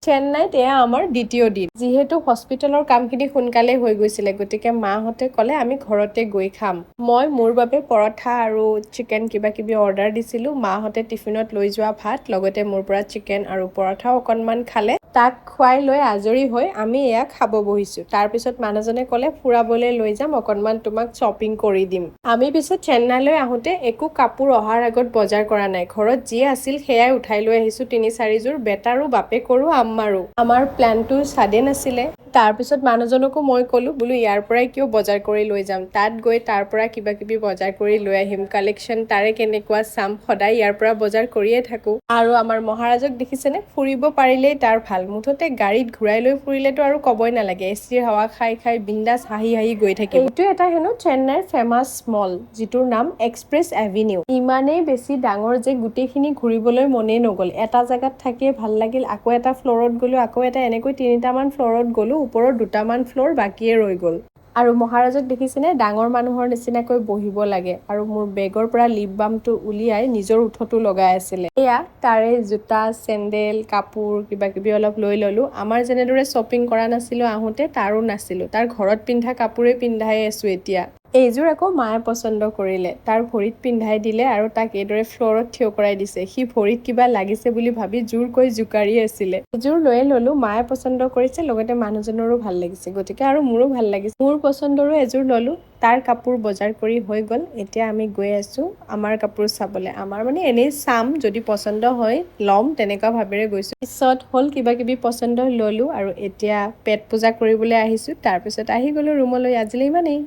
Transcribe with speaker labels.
Speaker 1: চেন্নাইত এয়া আমাৰ দ্বিতীয় দিন। যিহেতু হস্পিটেলৰ কামখিনি সোনকালে হৈ গৈছিলে, গতিকে মাহঁতে ক'লে আমি ঘৰতে গৈ খাম। মই মোৰ বাবে পৰঠা আৰু চিকেন কিবা-কিবি অৰ্ডাৰ দিছিলোঁ। মাহঁতে টিফিনত লৈ যোৱা ভাত, লগতে মোৰ পৰা চিকেন আৰু পৰঠাও অকণমান খালে। তাক খুৱাই লৈ আজৰি হৈ আমি এয়া খাব বহিছোঁ। তাৰপিছত মানুহজনে ক'লে ফুৰাবলৈ লৈ যাম, অকণমান তোমাক শ্বপিং কৰি দিম। আমি পিছত চেন্নাইলৈ আহোঁতে একো কাপোৰ অহাৰ আগত বজাৰ কৰা নাই। ঘৰত যি আছিল সেয়াই উঠাই লৈ আহিছোঁ ৩-৪ যোৰ, বেটাৰো বাপেকৰো আম্মাৰো। আমাৰ প্লেনটো ছাডেন আছিলে। তাৰপিছত মানুহজনকো মই ক'লোঁ বোলো ইয়াৰ পৰাই কিয় বজাৰ কৰি লৈ যাম, তাত গৈ তাৰ পৰা কিবা-কিবি বজাৰ কৰি লৈ আহিম। কালেকশ্যন তাৰে কেনেকুৱা চাম, সদায় ইয়াৰ পৰা বজাৰ কৰিয়ে থাকোঁ। আৰু আমাৰ মহাৰাজক দেখিছেনে, ফুৰিব পাৰিলেই তাৰ ভাল। মুঠতে গাড়ীত ঘূৰাই লৈ ফুৰিলেতো আৰু ক'বই নালাগে। এচিৰ হাৱা খাই খাই বিন্দাছ হাঁহি হাঁহি গৈ থাকিব। এইটো এটা হেনো চেন্নাইৰ ফেমাছ মল, যিটোৰ নাম এক্সপ্ৰেছ এভিনিউ। ইমানেই বেছি ডাঙৰ যে গোটেইখিনি ঘূৰিবলৈ মনেই নগ'ল। এটা জেগাত থাকিয়ে ভাল লাগিল, আকৌ এটা ফ্ল'ৰত গ'লোঁ, আকৌ এটা, এনেকৈ 3টামান ফ্ল'ৰত গ'লোঁ। ওপৰৰ 2টামান ফ্ল'ৰ বাকীয়ে ৰৈ গ'ল। আৰু মহাৰাজক দেখিছেনে, ডাঙৰ মানুহৰ নিচিনাকৈ বহিব লাগে। আৰু মোৰ বেগৰ পৰা লিপ বামটো উলিয়াই নিজৰ ওঠতো লগাই আছিলে। এয়া তাৰে জোতা, চেণ্ডেল, কাপোৰ কিবা-কিবি অলপ লৈ ল'লোঁ। আমাৰ যেনেদৰে শ্বপিং কৰা নাছিলোঁ আহোঁতে, তাৰো নাছিলোঁ। তাৰ ঘৰত পিন্ধা কাপোৰেই পিন্ধাই আছোঁ এতিয়া। এইযোৰ আকৌ মায়ে পচন্দ কৰিলে, তাৰ ভৰিত পিন্ধাই দিলে আৰু তাক এইদৰে ফ্ল'ৰত থিয় কৰাই দিছে। সি ভৰিত কিবা লাগিছে বুলি ভাবি জোৰকৈ জোকাৰি আছিলে। এযোৰ লৈয়ে ল'লোঁ, মায়ে পচন্দ কৰিছে, লগতে মানুহজনৰো ভাল লাগিছে, গতিকে আৰু মোৰো ভাল লাগিছে। মোৰ পচন্দৰো এযোৰ ল'লোঁ। তাৰ কাপোৰ বজাৰ কৰি হৈ গ'ল। এতিয়া আমি গৈ আছোঁ আমাৰ কাপোৰ চাবলৈ। আমাৰ মানে এনেই চাম, যদি পচন্দ হয় ল'ম, তেনেকুৱা ভাবেৰে গৈছোঁ। পিছত হ'ল কিবা-কিবি পচন্দ ল'লোঁ আৰু এতিয়া পেট পূজা কৰিবলৈ আহিছোঁ। তাৰপিছত আহি গ'লোঁ ৰুমলৈ। আজিলৈ ইমানেই।